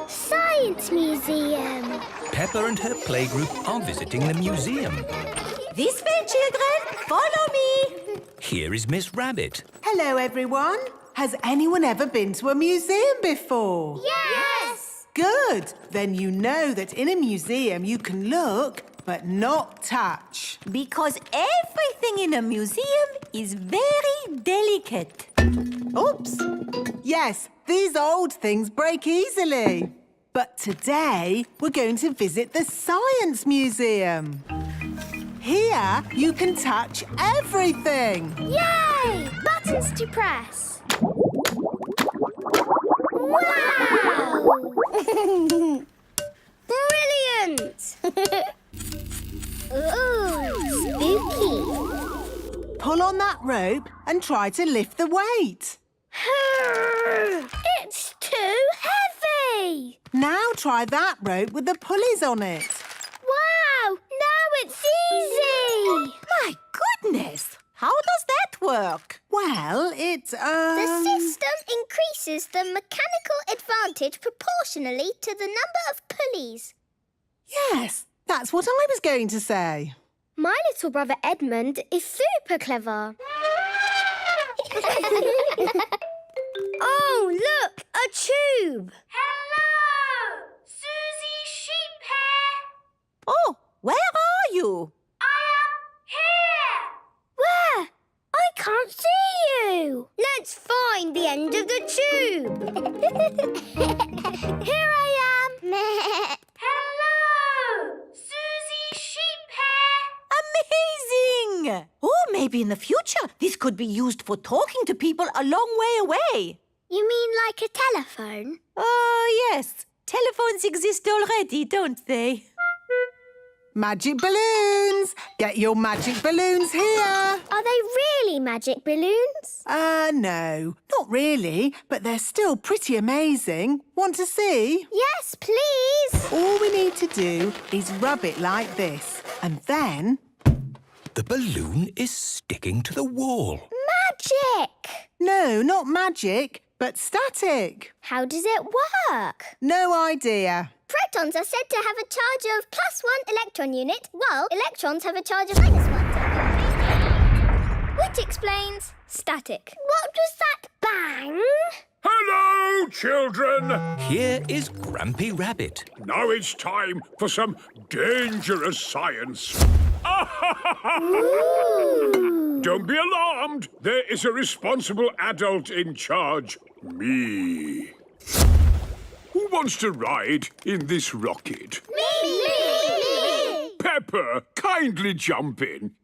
Science Museum. Peppa and her playgroup are visiting the museum. This way, children. Follow me. Here is Miss Rabbit. Hello, everyone. Has anyone ever been to a museum before? Yes! Good. Then you know that in a museum you can look but not touch. Because everything in a museum is very delicate. Oops. Yes, these old things break easily. But today we're going to visit the Science Museum. Here you can touch everything. Yay! Buttons to press. Wow! Brilliant! Ooh, spooky. Pull on that rope and try to lift the weight. It's too heavy. Now try that rope with the pulleys on it. Wow! Now it's easy. My goodness! How does that work? Well, The system increases the mechanical advantage proportionally to the number of pulleys. Yes, that's what I was going to say. My little brother Edmund is super clever. Oh, look! A tube! Hello! Susie Sheephair! Oh, where are you? I am here! Where? I can't see you! Let's find the end of the tube! Here I am! Hello! Susie Sheephair! Amazing! Oh, maybe in the future this could be used for talking to people a long way away. You mean like a telephone? Oh, yes. Telephones exist already, don't they? Magic balloons! Get your magic balloons here! Are they really magic balloons? No, not really, but they're still pretty amazing. Want to see? Yes, please! All we need to do is rub it like this, and then... The balloon is sticking to the wall. Magic! No, not magic, but static. How does it work? No idea. Protons are said to have a charge of +1 electron unit, while electrons have a charge of -1. Which explains static. What was that bang? Hello, children! Here is Grampy Rabbit. Now it's time for some dangerous science. Don't be alarmed. There is a responsible adult in charge. Me. Who wants to ride in this rocket? Me! Peppa, kindly jump in.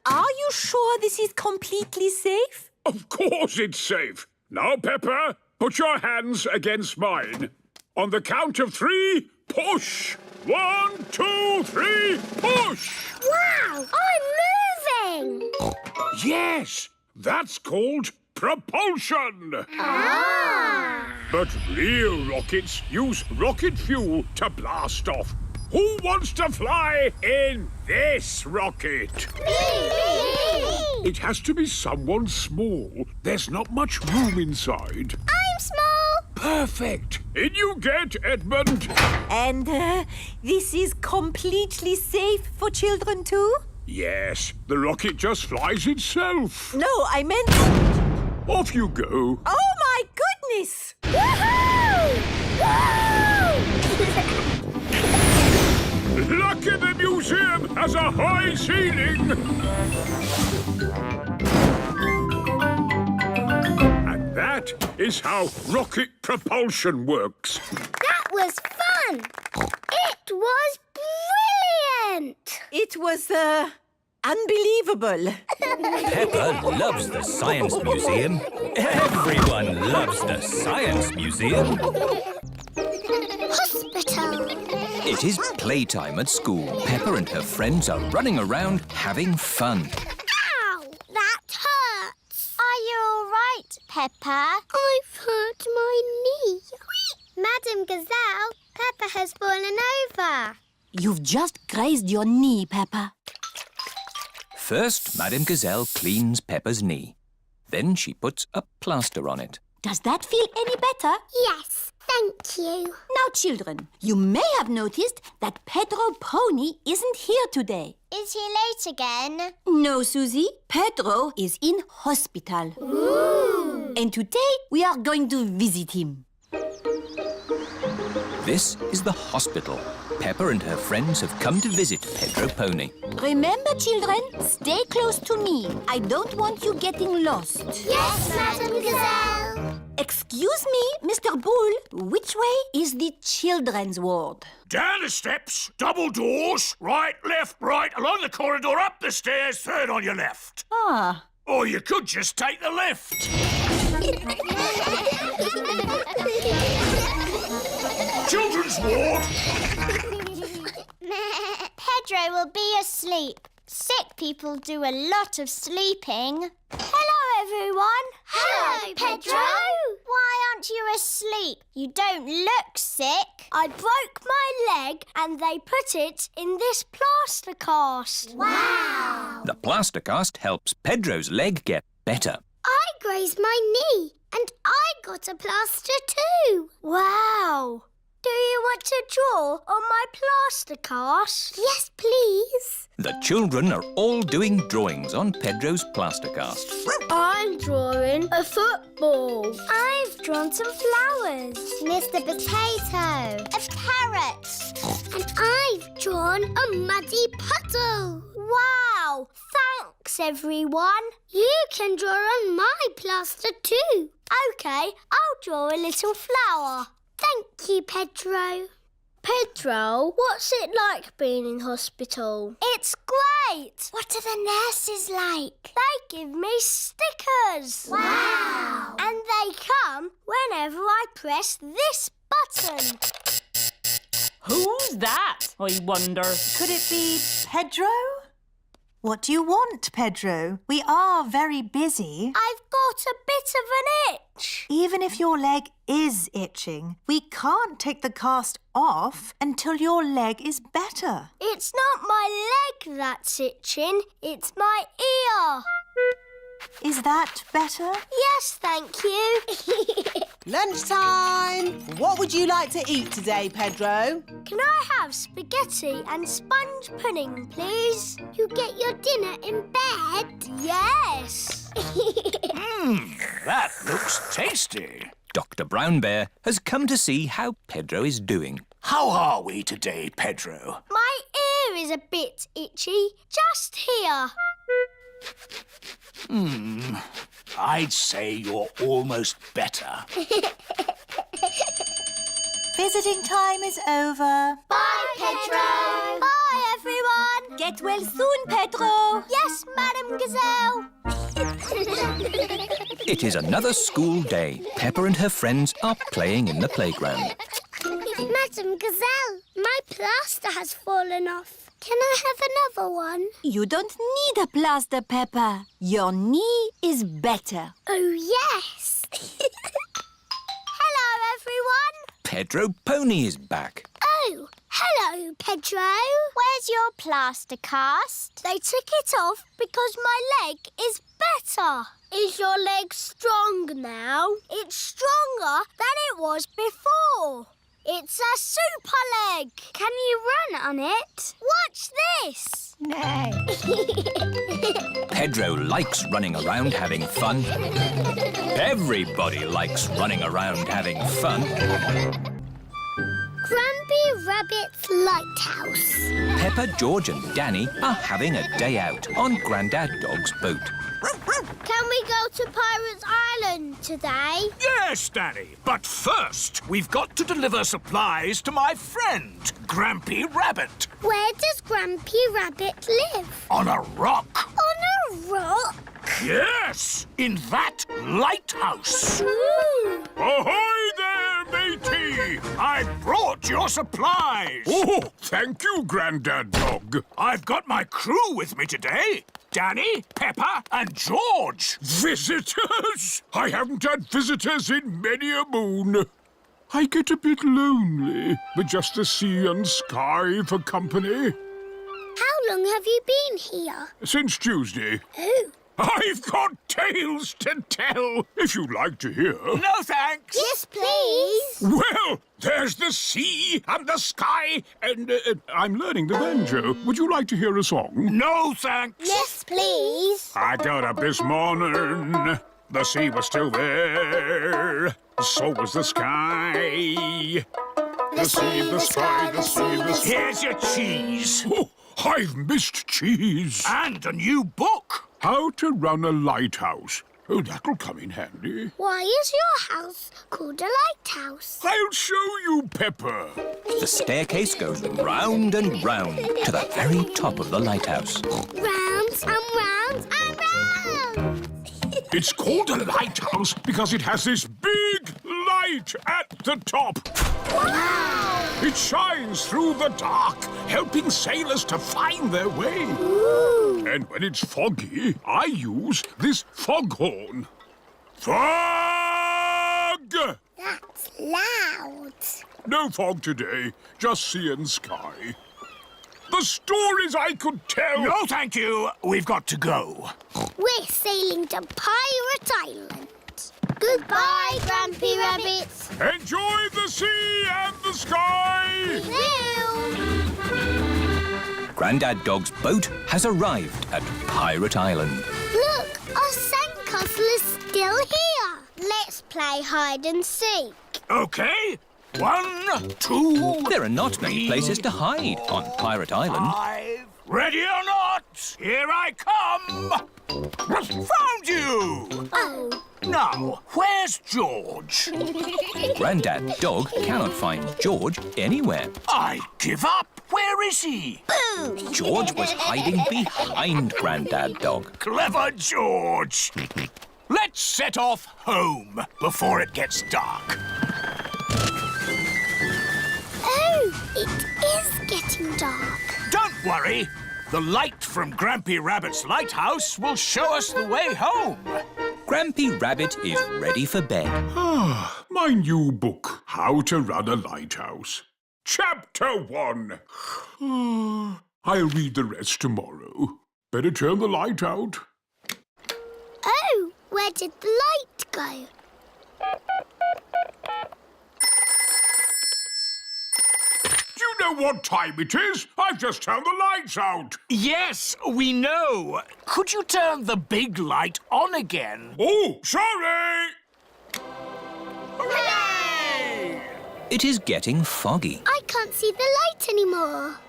Are you sure this is completely safe? Of course it's safe. Now, Peppa, put your hands against mine. On the count of 3, push. 1, 2, 3, push! Wow! I'm moving! Yes, that's called propulsion. Ah! But real rockets use rocket fuel to blast off. Who wants to fly in this rocket? Me! It has to be someone small. There's not much room inside. I'm small! Perfect. In you get, Edmund. And this is completely safe for children too? Yes, the rocket just flies itself. No, I meant... Off you go. Oh, my goodness! Woohoo! Lucky the museum has a high ceiling. And that is how rocket propulsion works. That was fun! It was brilliant! It was, unbelievable. Peppa loves the Science Museum. Everyone loves the Science Museum. Hospital! It is playtime at school. Peppa and her friends are running around having fun. Ow! That hurts! Are you all right, Peppa? I've hurt my knee. Madam Gazelle, Peppa has fallen over. You've just grazed your knee, Peppa. First, Madame Gazelle cleans Peppa's knee. Then she puts a plaster on it. Does that feel any better? Yes, thank you. Now, children, you may have noticed that Pedro Pony isn't here today. Is he late again? No, Susie. Pedro is in hospital. Ooh. And today we are going to visit him. This is the hospital. Peppa and her friends have come to visit Pedro Pony. Remember, children, stay close to me. I don't want you getting lost. Yes, Madam Gazelle. Excuse me, Mr. Bull, which way is the children's ward? Down the steps, double doors, right, along the corridor, up the stairs, third on your left. Ah. Or you could just take the lift. Children's ward. Pedro will be asleep. Sick people do a lot of sleeping. Hello, everyone. Hello, Pedro. Why aren't you asleep? You don't look sick. I broke my leg and they put it in this plaster cast. Wow. The plaster cast helps Pedro's leg get better. I grazed my knee and I got a plaster too. Wow. Do you want to draw on my plaster cast? Yes, please. The children are all doing drawings on Pedro's plaster cast. I'm drawing a football. I've drawn some flowers. Mr. Potato. A parrot. And I've drawn a muddy puddle. Wow. Thanks, everyone. You can draw on my plaster too. OK, I'll draw a little flower. Thank you, Pedro. Pedro, what's it like being in hospital? It's great. What are the nurses like? They give me stickers. Wow. And they come whenever I press this button. Who's that, I wonder? Could it be Pedro? What do you want, Pedro? We are very busy. I've got a bit of an itch. Even if your leg is itching, we can't take the cast off until your leg is better. It's not my leg that's itching, it's my ear. Is that better? Yes, thank you. Lunchtime! What would you like to eat today, Pedro? Can I have spaghetti and sponge pudding, please? You get your dinner in bed? Yes. That looks tasty. Dr. Brown Bear has come to see how Pedro is doing. How are we today, Pedro? My ear is a bit itchy, just here. I'd say you're almost better. Visiting time is over. Bye, Pedro. Bye, everyone. Get well soon, Pedro. Yes, Madam Gazelle. It is another school day. Peppa and her friends are playing in the playground. Madam Gazelle, my plaster has fallen off. Can I have another one? You don't need a plaster, Peppa. Your knee is better. Oh, yes. Hello, everyone. Pedro Pony is back. Oh, hello, Pedro. Where's your plaster cast? They took it off because my leg is better. Is your leg strong now? It's stronger than it was before. It's a super leg. Can you run on it? Watch this. No. Pedro likes running around having fun. Everybody likes running around having fun. Grumpy Rabbit's Lighthouse. Peppa, George and Danny are having a day out on Grandad Dog's boat. Can we go to Pirates Island today? Yes, Danny. But first, we've got to deliver supplies to my friend, Grampy Rabbit. Where does Grumpy Rabbit live? On a rock. On a rock? Yes, in that lighthouse. Ooh. Ahoy there, matey! I've brought your supplies. Oh, thank you, Grandad Dog. I've got my crew with me today. Danny, Peppa and George. Visitors? I haven't had visitors in many a moon. I get a bit lonely with just the sea and sky for company. How long have you been here? Since Tuesday. Oh. I've got tales to tell, if you'd like to hear. No, thanks. Yes, please. Well, There's the sea and the sky and I'm learning the banjo. Would you like to hear a song? No, thanks. Yes, please. I got up this morning. The sea was still there. So was the sky. The sea, the sky, the sea, the sky. Here's your cheese. Oh, I've missed cheese. And a new book. How to Run a Lighthouse. Oh, that'll come in handy. Why is your house called a lighthouse? I'll show you, Peppa. The staircase goes round and round to the very top of the lighthouse. Round and round and round. It's called a lighthouse because it has this big light at the top. Wow! It shines through the dark, helping sailors to find their way. Ooh. And when it's foggy, I use this foghorn. Fog! That's loud. No fog today, just sea and sky. The stories I could tell... No, thank you. We've got to go. We're sailing to Pirate Island. Goodbye, Grampy Rabbit. Enjoy the sea and the sky! Will. Grandad Dog's boat has arrived at Pirate Island. Look, our sandcastle is still here. Let's play hide and seek. OK. 1, 2... There are not many places to hide on Pirate Island. 5. Ready or not, here I come! Found you! Oh. Now, where's George? Grandad Dog cannot find George anywhere. I give up. Where is he? Boo! George was hiding behind Grandad Dog. Clever George. Let's set off home before it gets dark. Oh, it is getting dark. Don't worry. The light from Grampy Rabbit's lighthouse will show us the way home. Grampy Rabbit is ready for bed. My new book, How to Run a Lighthouse. Chapter 1. I'll read the rest tomorrow. Better turn the light out. Oh, where did the light go? Do you know what time it is? I've just turned the lights out. Yes, we know. Could you turn the big light on again? Oh, sorry. Hooray! It is getting foggy. I can't see the light anymore.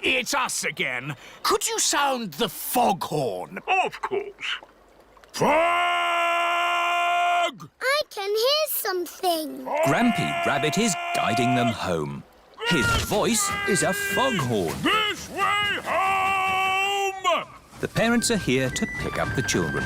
It's us again. Could you sound the foghorn? Of course. Fog! I can hear something. Grampy Rabbit is guiding them home. His voice is a foghorn. This way home! The parents are here to pick up the children.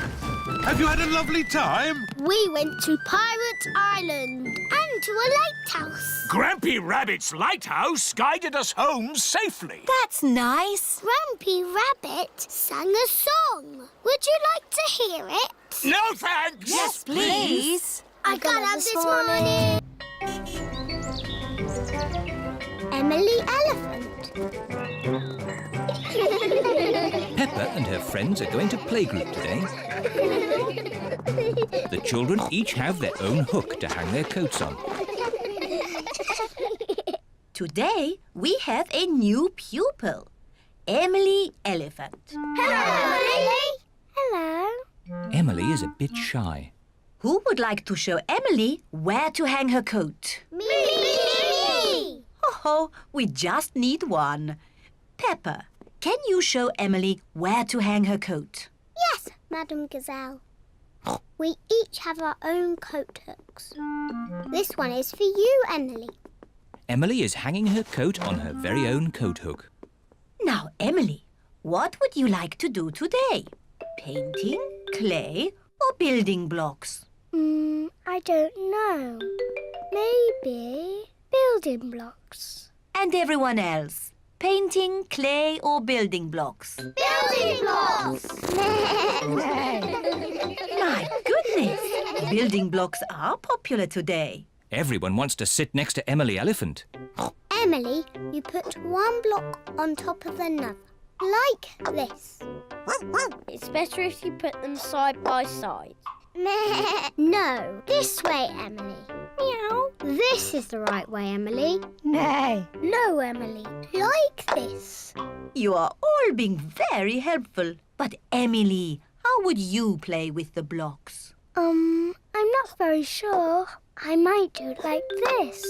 Have you had a lovely time? We went to Pirate Island and to a lighthouse. Grampy Rabbit's lighthouse guided us home safely. That's nice. Grampy Rabbit sang a song. Would you like to hear it? No thanks. Yes, please. I got up this morning. Emily Elephant. Peppa and her friends are going to playgroup today. The children each have their own hook to hang their coats on. Today, we have a new pupil, Emily Elephant. Hello, Emily. Hello. Emily is a bit shy. Who would like to show Emily where to hang her coat? Me. Oh, we just need one. Peppa, can you show Emily where to hang her coat? Yes, Madam Gazelle. We each have our own coat hooks. This one is for you, Emily. Emily is hanging her coat on her very own coat hook. Now, Emily, what would you like to do today? Painting, clay, or building blocks? I don't know. Maybe building blocks. And everyone else? Painting, clay, or building blocks? Building blocks! My goodness! Building blocks are popular today. Everyone wants to sit next to Emily Elephant. Emily, you put one block on top of another, like this. It's better if you put them side by side. No, this way, Emily. Meow. This is the right way, Emily. No. No, Emily. Like this. You are all being very helpful. But Emily, how would you play with the blocks? I'm not very sure. I might do it like this.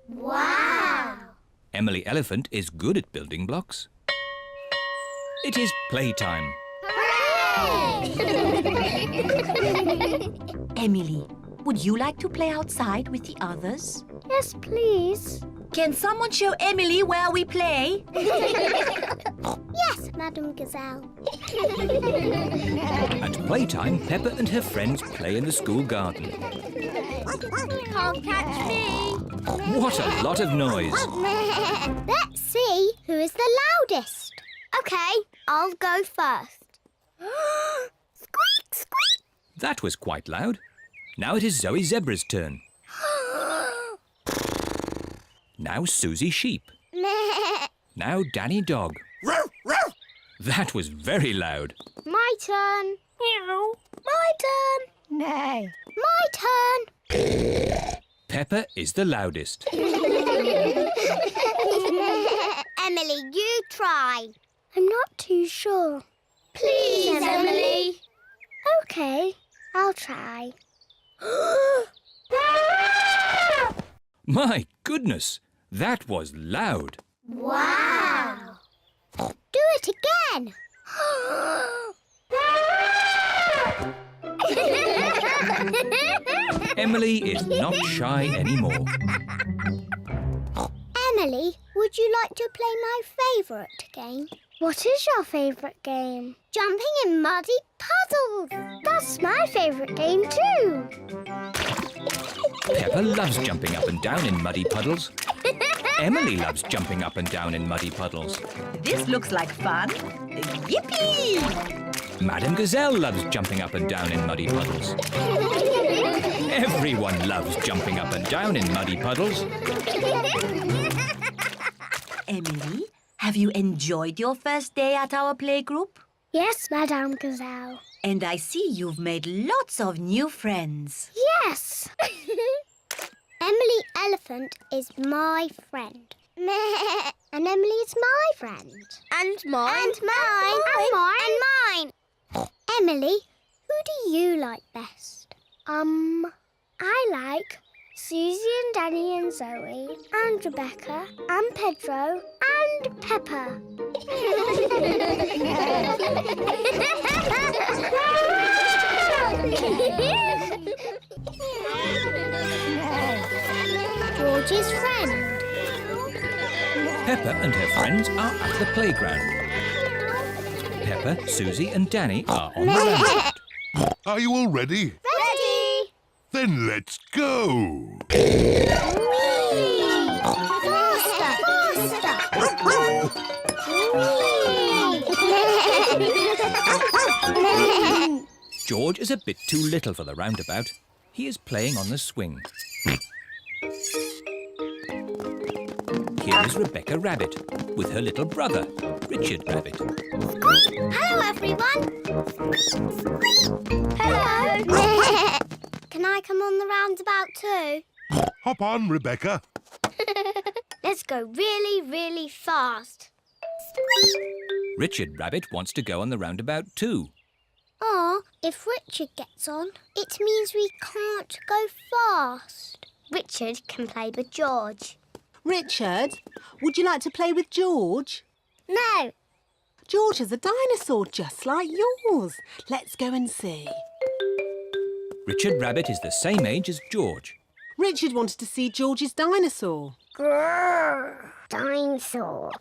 Wow! Emily Elephant is good at building blocks. It is playtime. Emily, would you like to play outside with the others? Yes, please. Can someone show Emily where we play? Yes, Madam Gazelle. At playtime, Peppa and her friends play in the school garden. Can't catch me. What a lot of noise! Let's see who is the loudest. OK, I'll go first. Squeak, squeak. That was quite loud. Now it is Zoe Zebra's turn. Now Susie Sheep. Now Danny Dog. That was very loud. My turn. Meow. My turn. No. My turn. Peppa is the loudest. Emily, you try. I'm not too sure. Please, Emily. OK, I'll try. My goodness, that was loud. Wow. Do it again. Emily is not shy anymore. Emily, would you like to play my favourite game? What is your favourite game? Jumping in muddy puddles. That's my favourite game too. Peppa loves jumping up and down in muddy puddles. Emily loves jumping up and down in muddy puddles. This looks like fun. Yippee! Madam Gazelle loves jumping up and down in muddy puddles. Everyone loves jumping up and down in muddy puddles. Emily, have you enjoyed your first day at our playgroup? Yes, Madame Gazelle. And I see you've made lots of new friends. Yes. Emily Elephant is my friend. And Emily's my friend. And mine. And mine. And mine. And mine. Emily, who do you like best? I like Susie and Danny and Zoe and Rebecca and Pedro and Peppa. George's friend. Peppa and her friends are at the playground. Peppa, Susie and Danny are on the roundabout. Are you all ready? Ready! Then let's go! Faster! Faster! George is a bit too little for the roundabout. He is playing on the swing. Here is Rebecca Rabbit with her little brother, Richard Rabbit. Hello, everyone. Hello. Can I come on the roundabout too? Hop on, Rebecca. Let's go really, really fast. Richard Rabbit wants to go on the roundabout too. Oh, if Richard gets on, it means we can't go fast. Richard can play with George. Richard, would you like to play with George? No. George is a dinosaur just like yours. Let's go and see. Richard Rabbit is the same age as George. Richard wanted to see George's dinosaur. Grrr, dinosaur.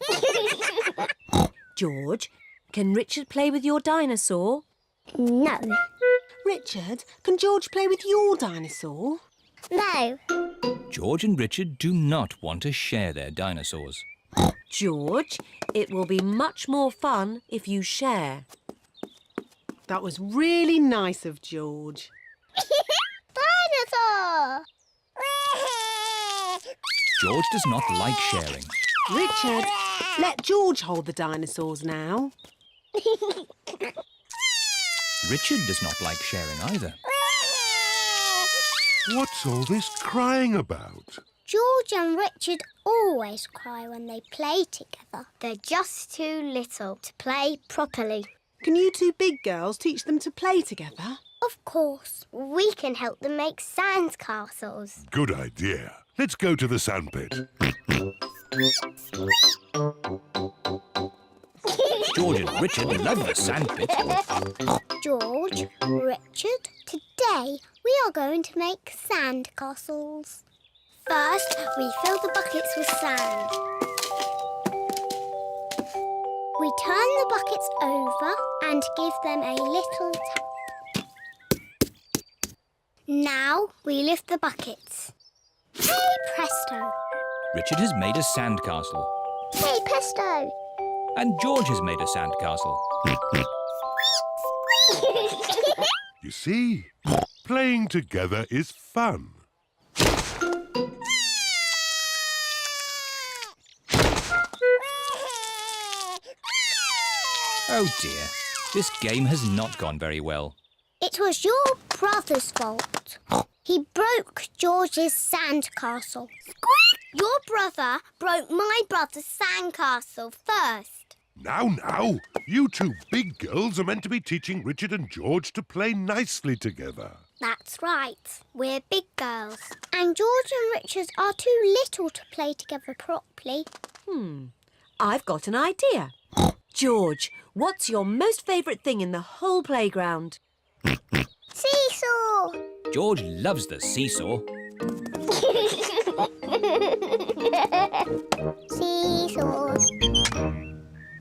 George, can Richard play with your dinosaur? No. Richard, can George play with your dinosaur? No. George and Richard do not want to share their dinosaurs. George, it will be much more fun if you share. That was really nice of George. Dinosaur! George does not like sharing. Richard, let George hold the dinosaurs now. Richard does not like sharing either. What's all this crying about? George and Richard always cry when they play together. They're just too little to play properly. Can you two big girls teach them to play together? Of course. We can help them make sand castles. Good idea. Let's go to the sandpit. George and Richard love the sandpit. George, Richard, today we are going to make sand castles. First, we fill the buckets with sand. We turn the buckets over and give them a little tap. Now we lift the buckets. Hey presto! Richard has made a sandcastle. Hey presto! And George has made a sandcastle. You see, playing together is fun. Oh dear, this game has not gone very well. It was your brother's fault. He broke George's sandcastle. Your brother broke my brother's sandcastle first. Now, you two big girls are meant to be teaching Richard and George to play nicely together. That's right. We're big girls. And George and Richard are too little to play together properly. I've got an idea. George, what's your most favourite thing in the whole playground? Seesaw! George loves the seesaw. Seesaws.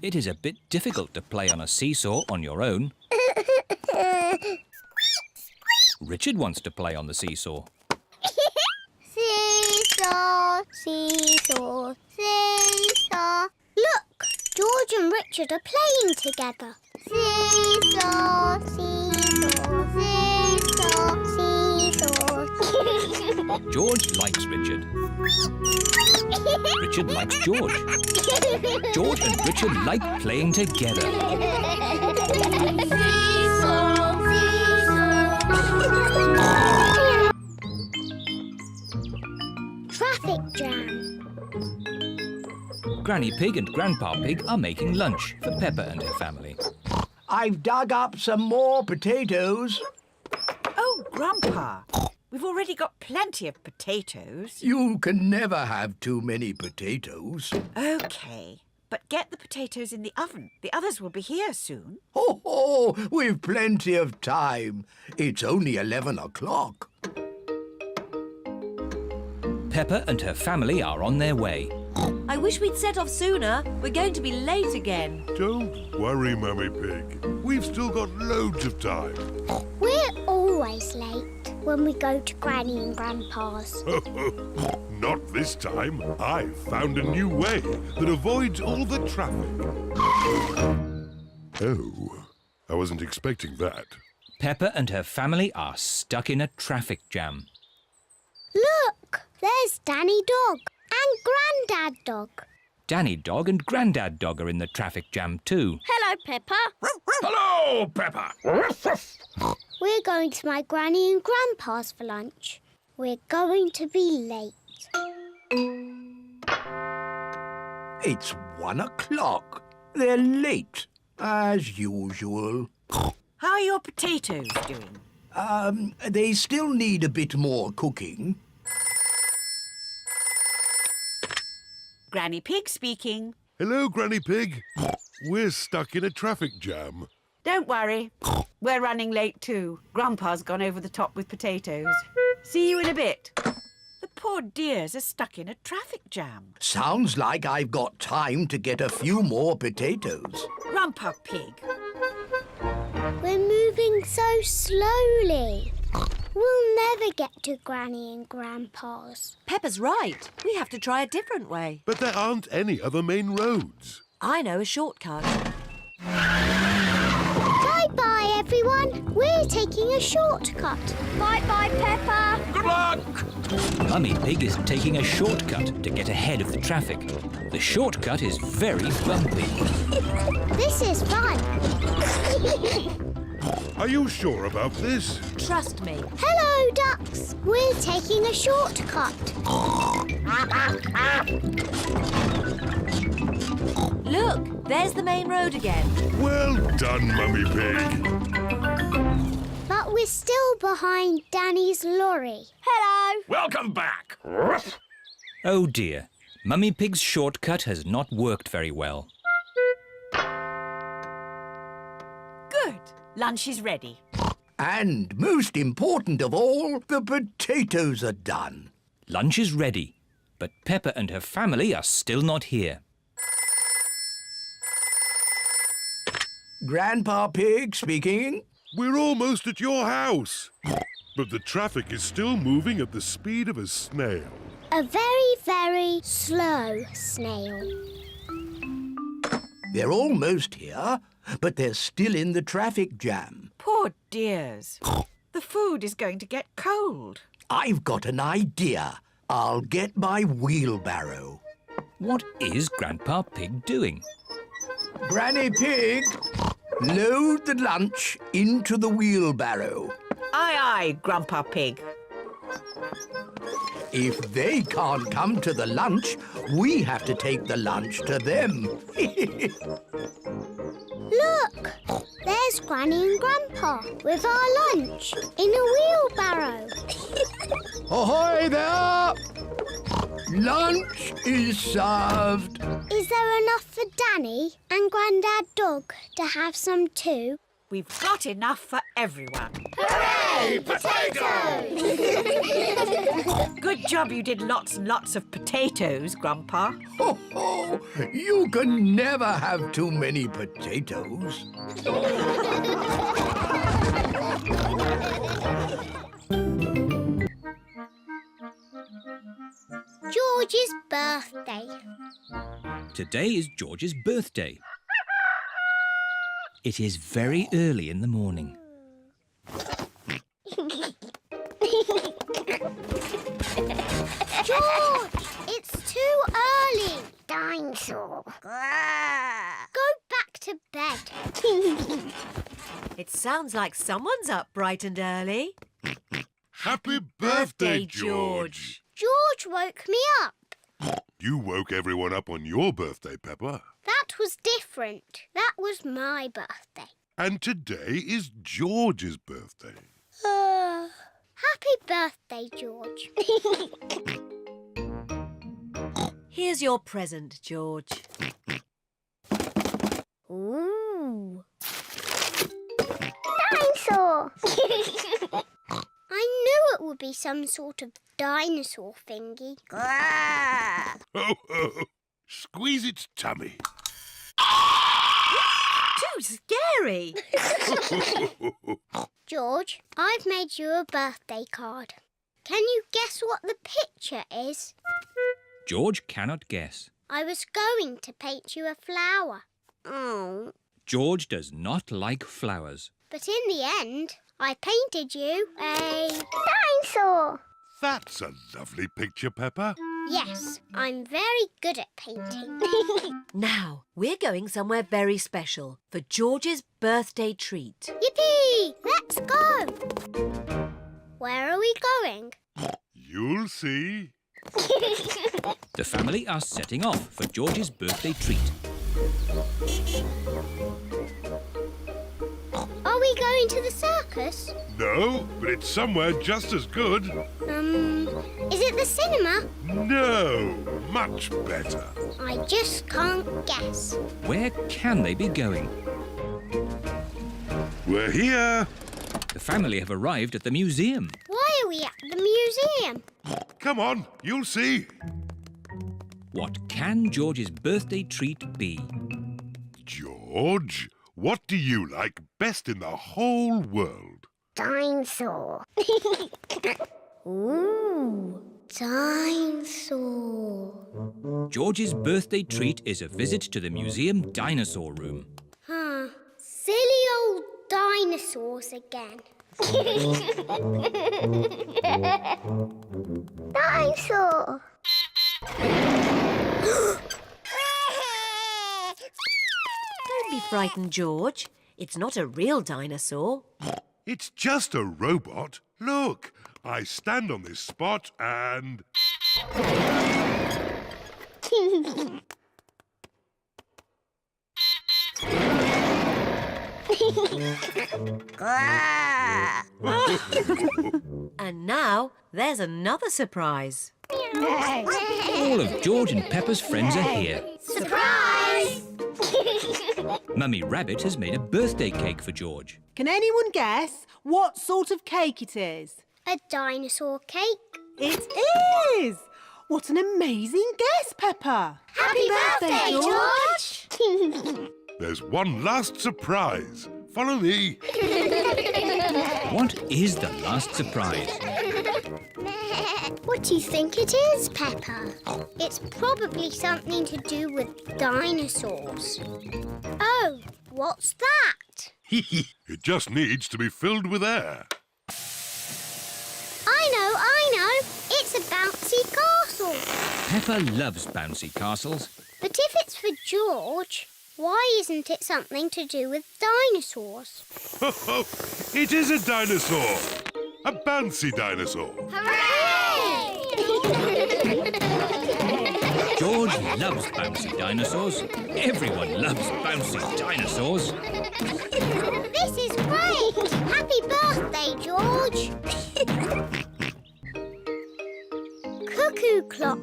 It is a bit difficult to play on a seesaw on your own. Richard wants to play on the seesaw. Seesaw, seesaw, seesaw. Look, George and Richard are playing together. Seesaw, seesaw, seesaw, seesaw. George likes Richard. Richard likes George. George and Richard like playing together. Seesaw, seesaw. Traffic jam. Granny Pig and Grandpa Pig are making lunch for Peppa and her family. I've dug up some more potatoes. Oh, Grandpa, we've already got plenty of potatoes. You can never have too many potatoes. OK, but get the potatoes in the oven. The others will be here soon. Ho, we've plenty of time. It's only 11 o'clock. Peppa and her family are on their way. I wish we'd set off sooner. We're going to be late again. Don't worry, Mummy Pig. We've still got loads of time. We're always late when we go to Granny and Grandpa's. Not this time. I've found a new way that avoids all the traffic. Oh, I wasn't expecting that. Peppa and her family are stuck in a traffic jam. Look, there's Danny Dog and Grandad Dog. Danny Dog and Grandad Dog are in the traffic jam too. Hello, Peppa. Hello, Peppa. We're going to my Granny and Grandpa's for lunch. We're going to be late. It's 1 o'clock. They're late, as usual. How are your potatoes doing? They still need a bit more cooking. Granny Pig speaking. Hello, Granny Pig. We're stuck in a traffic jam. Don't worry. We're running late too. Grandpa's gone over the top with potatoes. See you in a bit. The poor dears are stuck in a traffic jam. Sounds like I've got time to get a few more potatoes. Grandpa Pig. We're moving so slowly. We'll never get to Granny and Grandpa's. Peppa's right. We have to try a different way. But there aren't any other main roads. I know a shortcut. Bye-bye, everyone. We're taking a shortcut. Bye-bye, Peppa. Good luck. Mummy Pig is taking a shortcut to get ahead of the traffic. The shortcut is very bumpy. This is fun. Are you sure about this? Trust me. Hello, ducks. We're We're taking a shortcut. Look, there's the main road again. Well done, Mummy Pig. But we're still behind Danny's lorry. Hello. Welcome back. Oh dear, Mummy Pig's shortcut has not worked very well. Good. Lunch is ready. And most important of all, the potatoes are done. Lunch is ready, but Peppa and her family are still not here. Grandpa Pig speaking. We're almost at your house. But the traffic is still moving at the speed of a snail. A very, very slow snail. They're almost here, but they're still in the traffic jam. Poor dears. The food is going to get cold. I've got an idea. I'll get my wheelbarrow. What is Grandpa Pig doing? Granny Pig, load the lunch into the wheelbarrow. Aye, aye, Grandpa Pig. If they can't come to the lunch, we have to take the lunch to them. Look, there's Granny and Grandpa with our lunch in a wheelbarrow. Ahoy there! Lunch is served. Is there enough for Danny and Grandad Dog to have some too? We've got enough for everyone. Hooray! Potatoes! Good job you did lots and lots of potatoes, Grandpa. Ho, ho! You can never have too many potatoes. George's birthday. Today is George's birthday. It is very early in the morning. George, it's too early. Dinosaur. Go back to bed. It sounds like someone's up bright and early. Happy birthday, George. George woke me up. You woke everyone up on your birthday, Peppa. That was different. That was my birthday. And today is George's birthday. Happy birthday, George. Here's your present, George. Ooh. Dinosaur! I knew it would be some sort of dinosaur thingy. Ho, ho! Squeeze its tummy. Too scary! George, I've made you a birthday card. Can you guess what the picture is? George cannot guess. I was going to paint you a flower. Oh. George does not like flowers. But in the end, I painted you a dinosaur. That's a lovely picture, Peppa. Yes, I'm very good at painting. Now, we're going somewhere very special for George's birthday treat. Yippee! Let's go! Where are we going? You'll see. The family are setting off for George's birthday treat. Are we going to the circus? No, but it's somewhere just as good. Is it the cinema? No, much better. I just can't guess. Where can they be going? We're here. The family have arrived at the museum. Why are we at the museum? Come on, you'll see. What can George's birthday treat be? George, what do you like best in the whole world? Dinosaur. Ooh, dinosaur. George's birthday treat is a visit to the museum dinosaur room. Silly old dinosaurs again. Dinosaur. Don't be frightened, George. It's not a real dinosaur. It's just a robot. Look, I stand on this spot and... And now there's another surprise. All of George and Peppa's friends are here. Surprise! Mummy Rabbit has made a birthday cake for George. Can anyone guess what sort of cake it is? A dinosaur cake. It is! What an amazing guess, Peppa! Happy birthday, George! There's one last surprise. Follow me. What is the last surprise? What do you think it is, Peppa? It's probably something to do with dinosaurs. Oh, what's that? It just needs to be filled with air. I know. It's a bouncy castle. Peppa loves bouncy castles. But if it's for George, why isn't it something to do with dinosaurs? It is a dinosaur. A bouncy dinosaur. Hooray! George loves bouncy dinosaurs. Everyone loves bouncy dinosaurs. This is great! Happy birthday, George! Cuckoo Clock.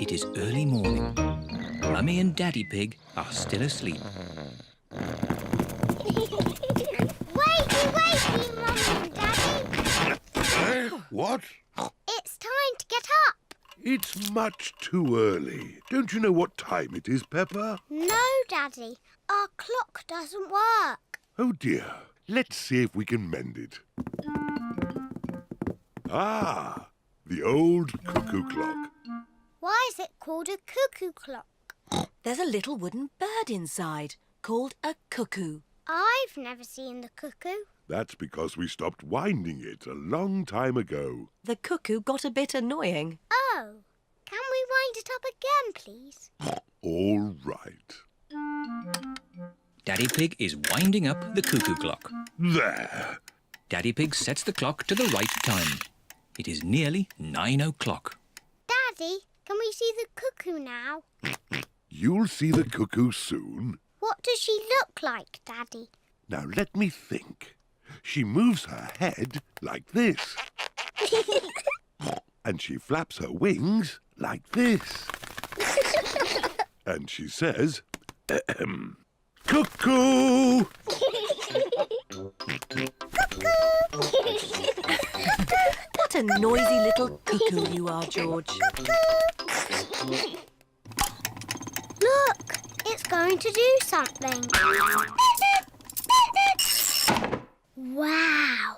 It is early morning. Mummy and Daddy Pig are still asleep. Wakey, Mum and Daddy. What? It's time to get up. It's much too early. Don't you know what time it is, Peppa? No, Daddy. Our clock doesn't work. Oh dear. Let's see if we can mend it. Ah, the old cuckoo clock. Why is it called a cuckoo clock? There's a little wooden bird inside called a cuckoo. I've never seen the cuckoo. That's because we stopped winding it a long time ago. The cuckoo got a bit annoying. Oh, can we wind it up again, please? All right. Daddy Pig is winding up the cuckoo clock. There. Daddy Pig sets the clock to the right time. It is nearly 9 o'clock. Daddy, can we see the cuckoo now? You'll see the cuckoo soon. What does she look like, Daddy? Now let me think. She moves her head like this. And she flaps her wings like this. And she says, cuckoo! What a noisy little cuckoo you are, George. Look, it's going to do something. Wow.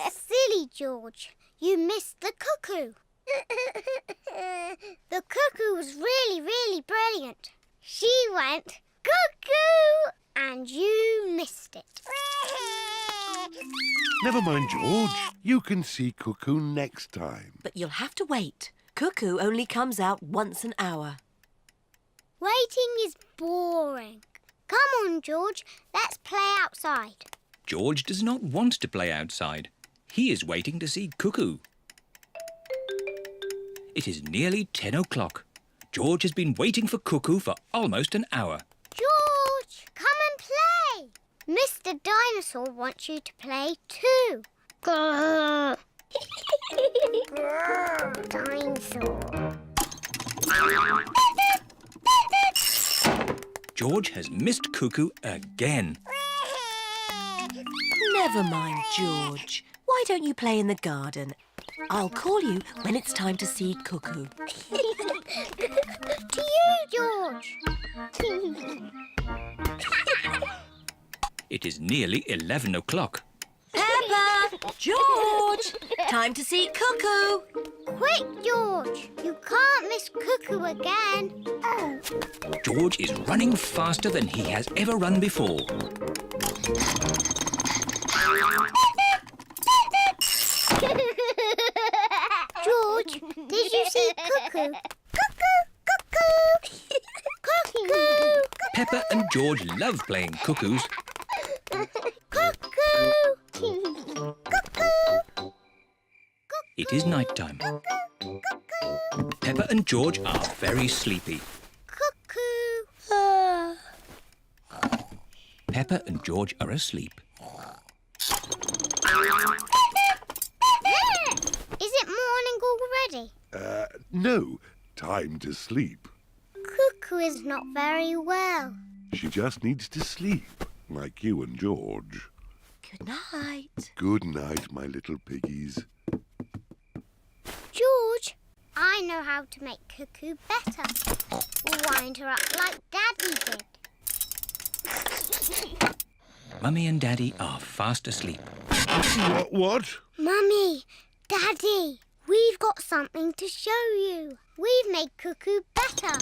Silly George, you missed the cuckoo. The cuckoo was really, really brilliant. She went cuckoo and you missed it. Never mind, George. You can see cuckoo next time. But you'll have to wait. Cuckoo only comes out once an hour. Waiting is boring. Come on, George, let's play outside. George does not want to play outside. He is waiting to see Cuckoo. It is nearly 10 o'clock. George has been waiting for Cuckoo for almost an hour. George, come and play. Mr. Dinosaur wants you to play too. Grrr. Grrr, dinosaur. George has missed Cuckoo again. Never mind, George. Why don't you play in the garden? I'll call you when it's time to see Cuckoo. To you, George. It is nearly 11 o'clock. Peppa! George! Time to see Cuckoo. Quick, George. You can't miss Cuckoo again. George is running faster than he has ever run before. George, did you see Cuckoo? Cuckoo! Cuckoo! Cuckoo! Peppa and George love playing cuckoos. Cuckoo! It is night time. Peppa and George are very sleepy. Cuckoo. Peppa and George are asleep. Is it morning already? No. Time to sleep. Cuckoo is not very well. She just needs to sleep, like you and George. Good night. Good night, my little piggies. George, I know how to make Cuckoo better. Wind her up like Daddy did. Mummy and Daddy are fast asleep. What? Mummy, Daddy, we've got something to show you. We've made Cuckoo better.